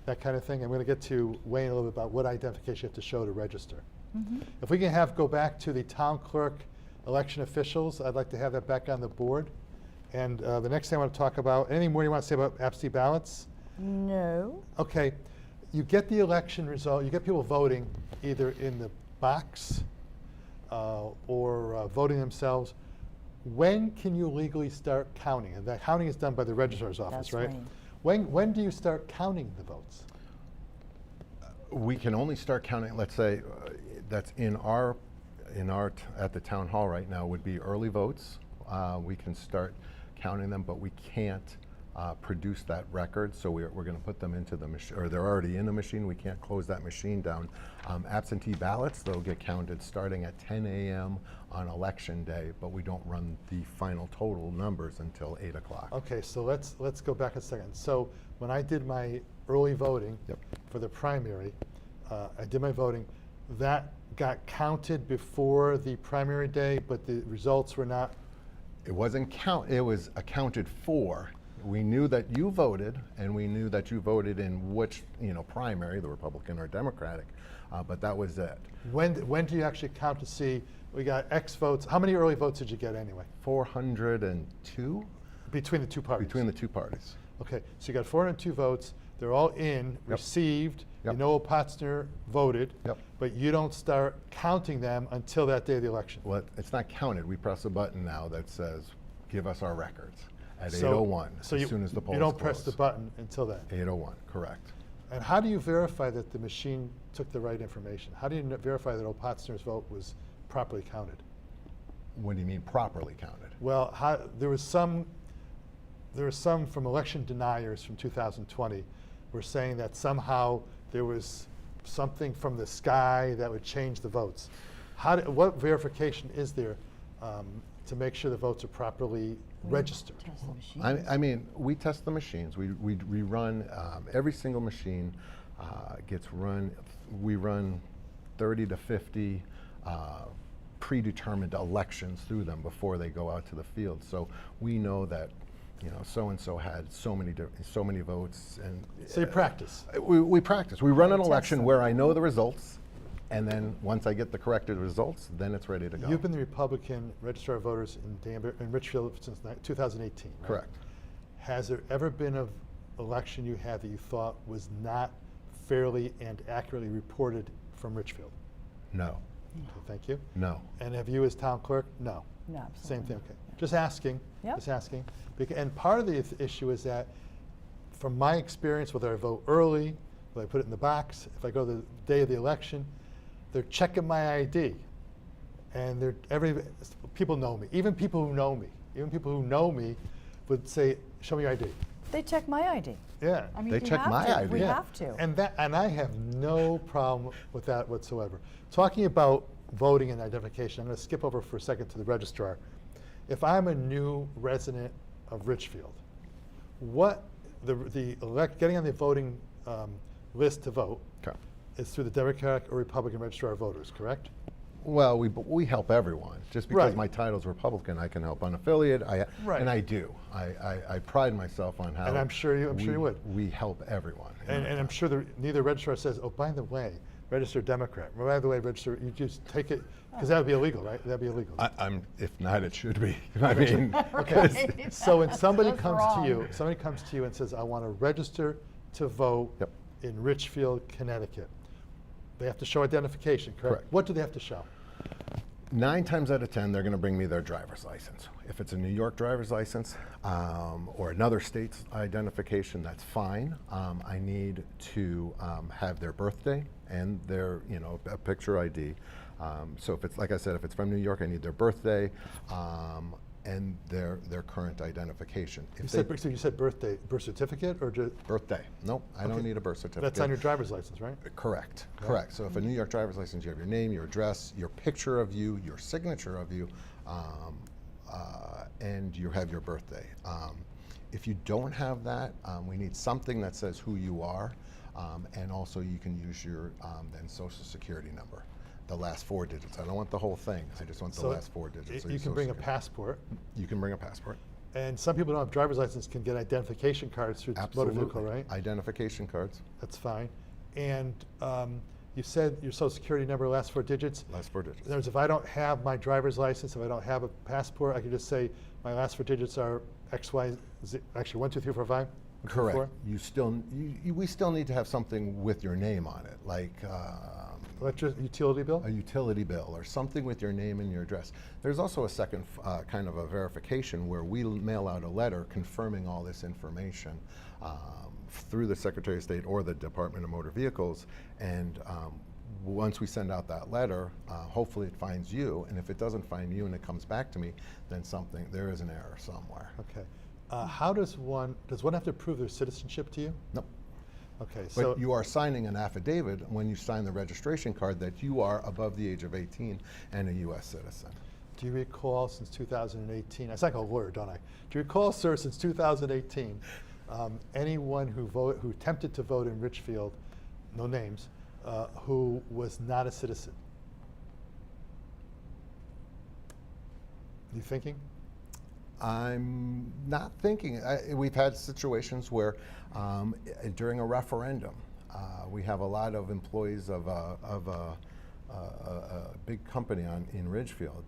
that kind of thing. I'm going to get to Wayne a little bit about what identification you have to show to register. Mhm. If we can go back to the town clerk election officials, I'd like to have that back on the board. And the next thing I want to talk about, anything more you want to say about absentee ballots? No. Okay, you get the election result, you get people voting either in the box or voting themselves. When can you legally start counting? And that counting is done by the registrar's office, That's right? Wayne. When do you start counting the votes? We can only start counting, let's say, that's at the town hall right now would be early votes. We can start counting them, but we can't produce that record, so we're going to put them into the machine, or they're already in the machine. We can't close that machine down. Absentee ballots, they'll get counted starting at 10 a.m. on election day, but we don't run the final total numbers until 8 o'clock. Okay, so let's go back a second. So when I did my early voting Yep. for the primary, I did my voting. That got counted before the primary day, but the results were not. It wasn't it was accounted for. We knew that you voted, and we knew that you voted in which, primary, the Republican or Democratic, but that was it. When do you actually count to see we got X votes? How many early votes did you get anyway? 402 Between the two parties? between the two parties. Okay, so you got 402 votes. They're all in, Yep. received. Yep. You know Potsner voted. Yep. But you don't start counting them until that day of the election. Well, it's not counted. We press a button now that says, give us our records at So- 8:01, so as soon as the polls you don't press the close. button until then. 8:01, correct. And how do you verify that the machine took the right information? How do you verify that old Potsner's vote was properly counted? What do you mean properly counted? Well, there was some from election deniers from 2020 were saying that somehow there was something from the sky that would change the votes. What verification is there to make sure the votes are properly registered? Test the machines. I mean, we test the machines. We run, every single machine gets run. We run 30 to 50 predetermined elections through them before they go out to the field. So we know that you know, so and so had so many votes, and So you practice. we practice. We run an Test election them. where I know the results, and then once I get the corrected results, then it's ready to go. You've been the Republican Registrar of Voters in Richfield since 2018, right? Correct. Has there ever been an election you had that you thought was not fairly and accurately reported from Richfield? No. Okay, thank you. No. And have you as town clerk? No. No, absolutely. Same thing, not. okay. Just asking, Yep. just asking. And part of the issue is that, from my experience, whether I vote early, whether I put it in the box, if I go the day of the election, they're checking my ID. And people know me. Even people who know me would say, show me your ID. They check my ID. Yeah. I mean, They we check have my to. ID. We Yeah. have to. And I have no problem with that whatsoever. Talking about voting and identification, I'm going to skip over for a second to the registrar. If I'm a new resident of Richfield, getting on the voting list to vote Okay. is through the Democratic or Republican Registrar of Voters, correct? Well, we help everyone. Just because Right. my title's Republican, I can help unaffiliated. Right. And I do. I pride myself on how. And I'm sure you would. We help everyone. And I'm sure neither registrar says, oh, by the way, register Democrat. By the way, register, you just take it, because that would be illegal, right? That'd be illegal. If not, it should be. I mean, Okay, so when somebody That's comes wrong. to you and says, I want to register to vote Yep. in Richfield, Connecticut, they have to show identification, correct? Correct. What do they have to show? 9 times out of 10, they're going to bring me their driver's license. If it's a New York driver's license or another state's identification, that's fine. I need to have their birthday and their, a picture ID. So if it's, like I said, if it's from New York, I need their birthday and their current identification. If You said birthday, birth certificate, or just, birthday? Nope, I don't Okay. need a birth certificate. that's on your driver's license, right? Correct, Yeah. correct. So if a New York driver's license, you have your name, your address, your picture of you, your signature of you, and you have your birthday. If you don't have that, we need something that says who you are, and also you can use your then social security number, the last 4 digits. I don't want the whole thing. I just want the So last 4 digits. of You your can bring a Social passport, Security. You can bring a passport. and some people who don't have driver's license can get identification cards through motor Absolutely. vehicle, right? Identification cards, That's fine. And you said your social security number, last 4 digits. last 4 digits. In other words, if I don't have my driver's license, if I don't have a passport, I can just say my last 4 digits are X, Y, Z, actually 1, 2, 3, 4, 5? 1, 2, 3, 4? Correct. We still need to have something with your name on it, like Utility bill? a utility bill or something with your name and your address. There's also a second kind of a verification where we mail out a letter confirming all this information through the Secretary of State or the Department of Motor Vehicles. And once we send out that letter, hopefully it finds you. And if it doesn't find you and it comes back to me, then there is an error somewhere. Okay. How does one have to prove their citizenship to you? Nope. Okay, so. But you are signing an affidavit when you sign the registration card that you are above the age of 18 and a U.S. citizen. Do you recall since 2018, I sound like a lawyer, don't I? Do you recall, sir, since 2018, anyone who attempted to vote in Richfield, no names, who was not a citizen? You thinking? I'm not thinking. We've had situations where during a referendum, we have a lot of employees of a big company in Ridgefield.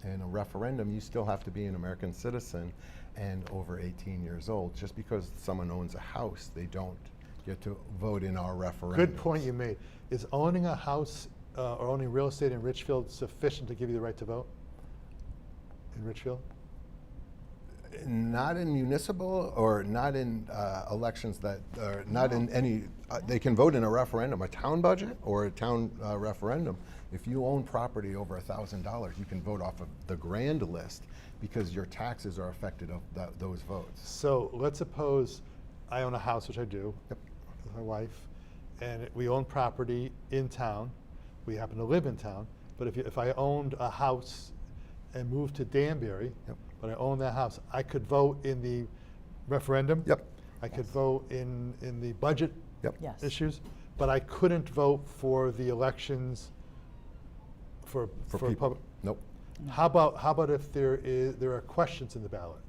In a referendum, you still have to be an American citizen and over 18 years old. Just because someone owns a house, they don't get to vote in our referendum. Good point you made. Is owning a house or owning real estate in Richfield sufficient to give you the right to vote in Richfield? Not in municipal or not in elections that are not in any, they can vote in a referendum, a town budget or a town referendum. If you own property over $1,000, you can vote off of the grand list because your taxes are affected of those votes. So let's suppose I own a house, which I do, Yep. with my wife, and we own property in town. We happen to live in town, but if I owned a house and moved to Danbury, Yep. but I own that house, I could vote in the referendum. Yep. I could vote in the budget Yep. Yes. issues, but I couldn't vote for the elections for people. public. Nope. How about if there are questions in the ballot?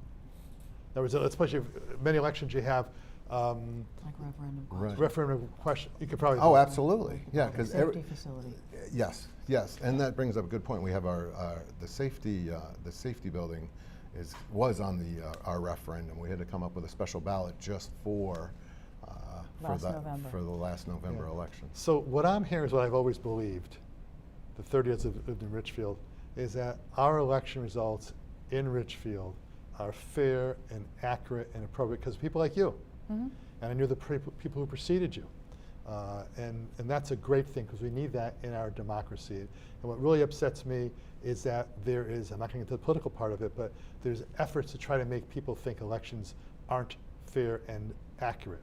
other words, let's suppose many elections you have Like referendum. Right. referendum question. You could probably. Oh, absolutely. Yeah, because Safety facility. yes, yes, and that brings up a good point. We have the safety building was on our referendum. We had to come up with a special ballot just for November. for the last November Yeah. election. So what I'm hearing is what I've always believed, the 30 years I've lived in Richfield, is that our election results in Richfield are fair and accurate and appropriate because people like you. Mhm. And I knew the people who preceded you. And that's a great thing because we need that in our democracy. And what really upsets me is that there is, I'm not going to get to the political part of it, but there's efforts to try to make people think elections aren't fair and accurate.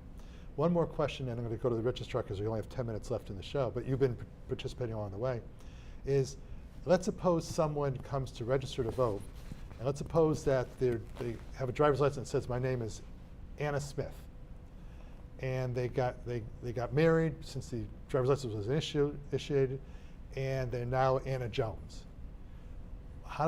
One more question, and I'm going to go to the registrar because we only have 10 minutes left in the show, but you've been participating along the way, is let's suppose someone comes to register to vote, and let's suppose that they have a driver's license that says, my name is Anna Smith. And they got married since the driver's license was initiated, and they're now Anna Jones.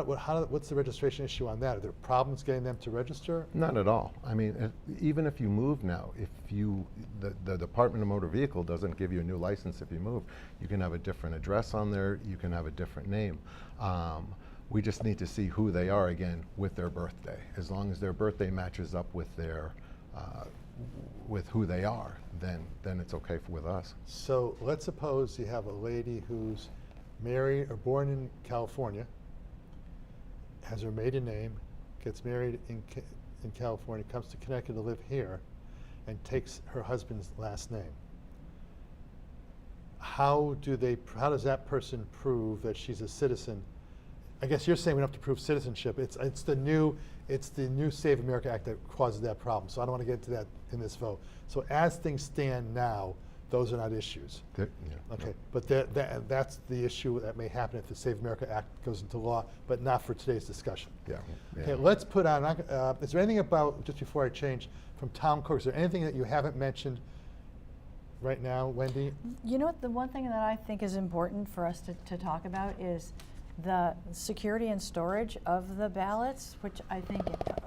What's the registration issue on that? Are there problems getting them to register? Not at all. I mean, even if you move now, the Department of Motor Vehicle doesn't give you a new license if you move. You can have a different address on there. You can have a different name. We just need to see who they are again with their birthday. As long as their birthday matches up with their with who they are, then it's okay with us. So let's suppose you have a lady who's married or born in California, has her maiden name, gets married in California, comes to Connecticut to live here, and takes her husband's last name. How does that person prove that she's a citizen? I guess you're saying we don't have to prove citizenship. It's the new Save America Act that causes that problem. So I don't want to get into that in this vote. So as things stand now, those are not issues. Yeah, Okay, no. but that's the issue that may happen if the Save America Act goes into law, but not for today's discussion. Yeah. Okay, let's put on, is there anything about, just before I change, from town clerk, is there anything that you haven't mentioned right now, Wendy? You know what, the one thing that I think is important for us to talk about is the security and storage of the ballots, which I think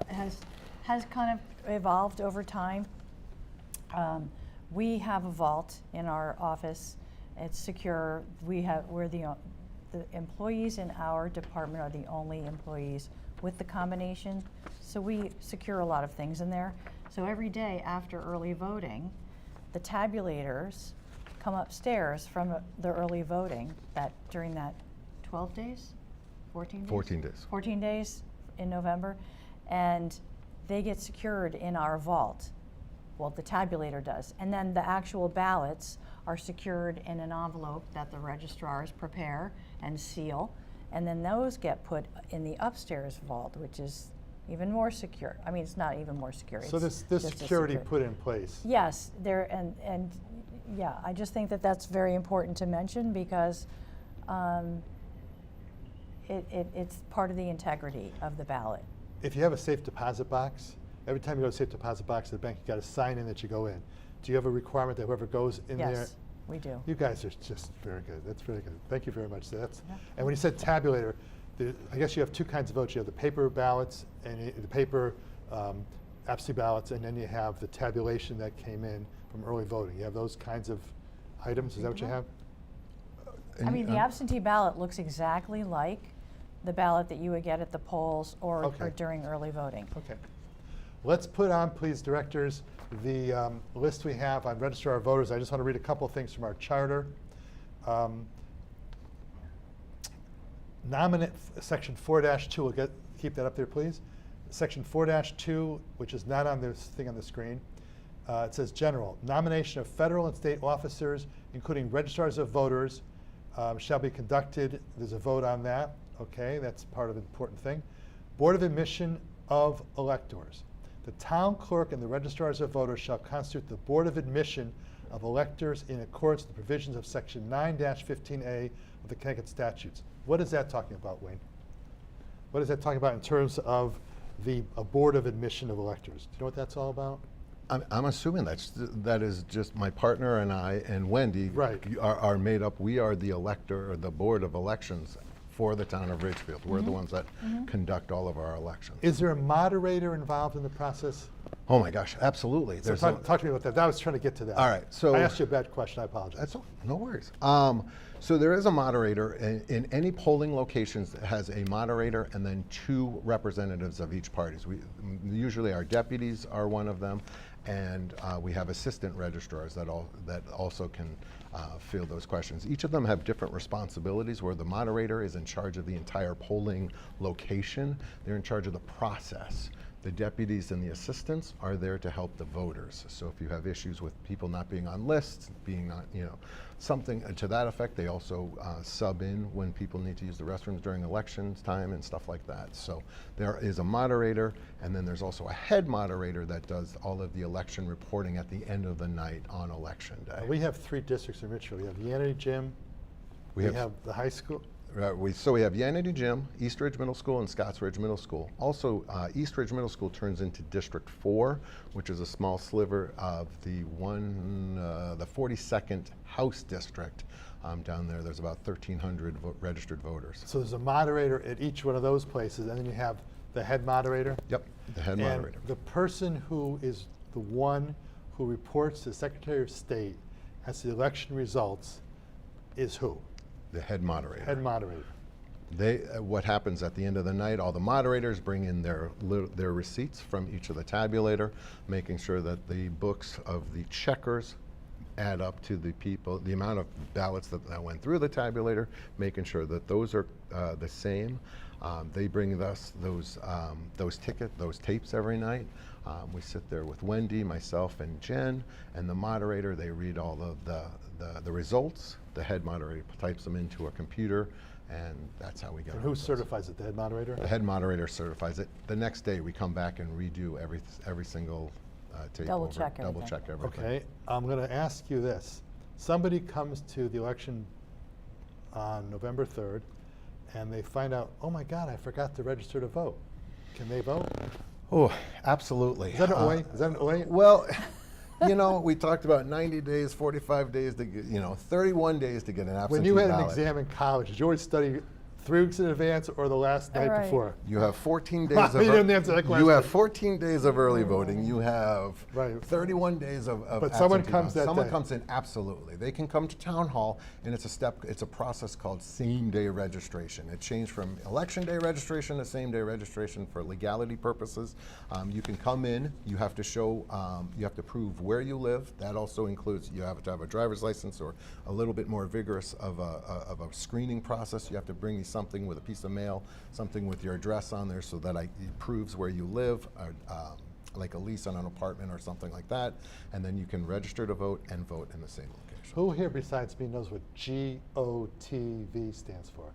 has kind of evolved over time. We have a vault in our office. It's secure. We're the employees in our department are the only employees with the combination. So we secure a lot of things in there. So every day after early voting, the tabulators come upstairs from the early voting during that 12 days, 14 days? 14 days. 14 days in November, and they get secured in our vault. Well, the tabulator does. And then the actual ballots are secured in an envelope that the registrars prepare and seal, and then those get put in the upstairs vault, which is even more secure. I mean, it's not even more secure. So it's this just a security secure- put in place. Yes, and yeah, I just think that that's very important to mention because it's part of the integrity of the ballot. If you have a safe deposit box, every time you go to a safe deposit box at the bank, you got to sign in that you go in. Do you have a requirement that whoever goes in there? Yes, we do. You guys are just very good. That's very good. Thank you very much. Yeah. And when you said tabulator, I guess you have two kinds of votes. You have the paper ballots and the paper absentee ballots, and then you have the tabulation that came in from early voting. You have those kinds of items. Is that what you have? I mean, the absentee ballot looks exactly like the ballot that you would get at the polls or Okay. during early voting. Okay. Let's put on, please, directors, the list we have on register our voters. I just want to read a couple of things from our charter. Nominate section 4-2, we'll keep that up there, please. Section 4-2, which is not on this thing on the screen. It says general, nomination of federal and state officers, including registrars of voters, shall be conducted. There's a vote on that. Okay, that's part of the important thing. Board of admission of electors. The town clerk and the registrars of voters shall constitute the board of admission of electors in accordance with the provisions of section 9-15A of the Connecticut statutes. What is that talking about, Wayne? What is that talking about in terms of a board of admission of electors? Do you know what that's all about? I'm assuming that is just my partner and I and Wendy Right. are made up. We are the elector or the board of elections for the town of Ridgefield. We're the ones that conduct all of our elections. Is there a moderator involved in the process? Oh my gosh, absolutely. So talk to me about that. I was trying to get to that. All right, so I asked you a bad question. I apologize. That's no worries. So there is a moderator in any polling locations that has a moderator and then 2 representatives of each party. Usually our deputies are one of them, and we have assistant registrars that also can field those questions. Each of them have different responsibilities, where the moderator is in charge of the entire polling location. They're in charge of the process. The deputies and the assistants are there to help the voters. So if you have issues with people not being on lists, being not, something to that effect, they also sub in when people need to use the restrooms during elections time and stuff like that. So there is a moderator, and then there's also a head moderator that does all of the election reporting at the end of the night on election day. We have 3 districts in Richfield. We have Lionetti Gym, we have the high school. So we have Lionetti Gym, East Ridge Middle School, and Scotts Ridge Middle School. Also, East Ridge Middle School turns into District 4, which is a small sliver of the 42nd House District. Down there, there's about 1,300 registered voters. So there's a moderator at each one of those places, and then you have the head moderator? Yep, the head and moderator. The person who is the one who reports to the Secretary of State as the election results is who? The head moderator. Head moderator. What happens at the end of the night, all the moderators bring in their receipts from each of the tabulator, making sure that the books of the checkers add up to the amount of ballots that went through the tabulator, making sure that those are the same. They bring us those tapes every night. We sit there with Wendy, myself, and Jen, and the moderator. They read all of the results. The head moderator types them into a computer, and that's how we get. And who certifies it? The head moderator? The head moderator certifies it. The next day, we come back and redo every single tape. Double check everything. Okay, I'm going to ask you this. Somebody comes to the election on November 3rd, and they find out, oh my God, I forgot to register to vote. Can they vote? Oh, absolutely. Is that an OA? Is that an OA? Well, we talked about 90 days, 45 days to get, 31 days to get an absentee When you had ballot. an exam in college, did you always study 3 weeks in advance or the last night Right. before? You have 14 days You didn't answer that you question. have 14 days of early voting. You have Right. 31 days of But someone absentee comes ballots. that Someone day. comes in, absolutely. They can come to town hall, and it's a process called same-day registration. It changed from election day registration to same-day registration for legality purposes. You can come in. You have to show. You have to prove where you live. That also includes you have to have a driver's license or a little bit more vigorous of a screening process. You have to bring me something with a piece of mail, something with your address on there, so that it proves where you live, like a lease on an apartment or something like that, and then you can register to vote and vote in the same location. Who here besides me knows what GOTV stands for?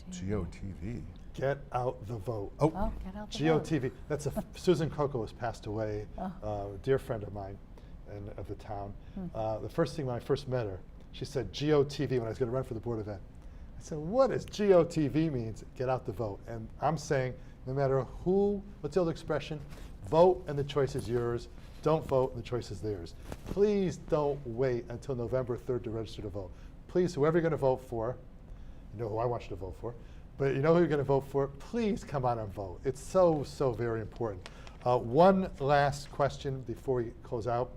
GOTV. Get out the vote. Oh, Get out the vote. GOTV. That's Susan Coco has passed away, a dear friend of mine and of the town. The first thing when I first met her, she said GOTV when I was going to run for the Board of Ed. I said, what does GOTV means? Get out the vote. And I'm saying, no matter what's the old expression? Vote and the choice is yours. Don't vote and the choice is theirs. Please don't wait until November 3rd to register to vote. Please, whoever you're going to vote for, you know who I want you to vote for, but you know who you're going to vote for, please come out and vote. It's so, so very important. One last question before we close out.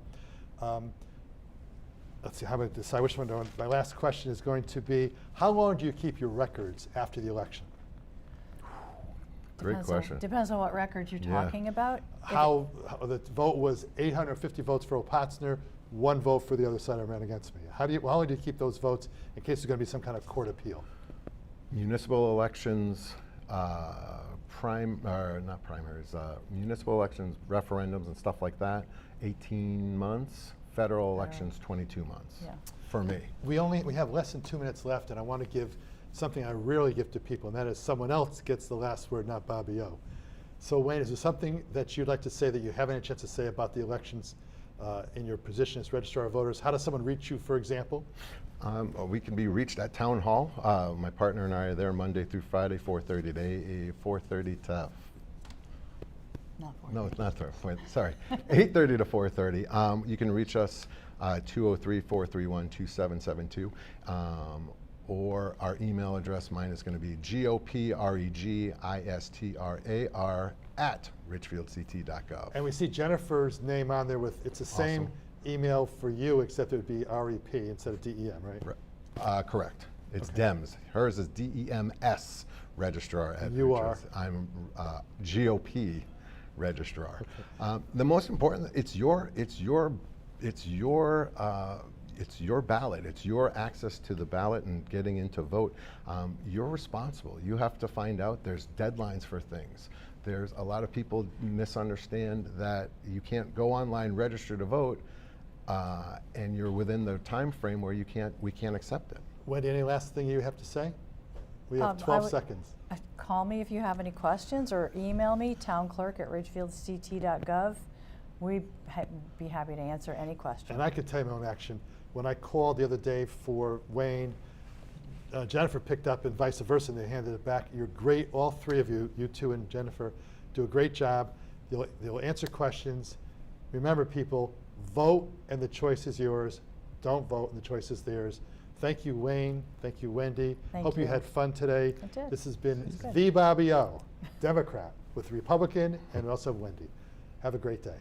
Let's see, how about decide which one to do? My last question is going to be, how long do you keep your records after the election? great question. Depends on what record you're Yeah. talking about. How the vote was 850 votes for Opotzner, 1 vote for the other side that ran against me. How long do you keep those votes in case there's going to be some kind of court appeal? Municipal elections, not primaries, municipal elections, referendums and stuff like that, 18 months. Federal elections, 22 months. Yeah. For me. We have less than 2 minutes left, and I want to give something I rarely give to people, and that is someone else gets the last word, not Bobby O. So Wayne, is there something that you'd like to say that you haven't had a chance to say about the elections in your position as Registrar of Voters? How does someone reach you, for example? We can be reached at Town Hall. My partner and I are there Monday through Friday, 4:30 to 4:30 to. Not for No, it's not 4:30. Sorry, 8:30 to 4:30. You can reach us 203-431-2772, or our email address. Mine is going to be gopregistrar@richfieldct.gov. And we see Jennifer's name on there with, it's the same Awesome. email for you, except it would be REP instead of DEM, right? Correct. It's Okay. DEMS. Hers is DEMS registrar. At You Richards. I'm GOP registrar. The most important, it's your ballot. It's your access to the ballot and getting in to vote. You're responsible. You have to find out. There's deadlines for things. There's a lot of people misunderstand that you can't go online, register to vote, and you're within the time frame where we can't accept it. Wendy, any last thing you have to say? We have I 12 would- seconds. Call me if you have any questions, or email me, townclerk@ridgefieldct.gov. We'd be happy to answer any question. And I could tell you my own action. When I called the other day for Wayne, Jennifer picked up and vice versa, and they handed it back. You're great, all three of you, you two and Jennifer, do a great job. They'll answer questions. Remember, people, vote and the choice is yours. Don't vote and the choice is theirs. Thank you, Wayne. Thank you, Wendy. Thank Hope you you. had fun today. I did. This has been It was good. the Bobby O, Democrat, with Republican and also Wendy. Have a great day.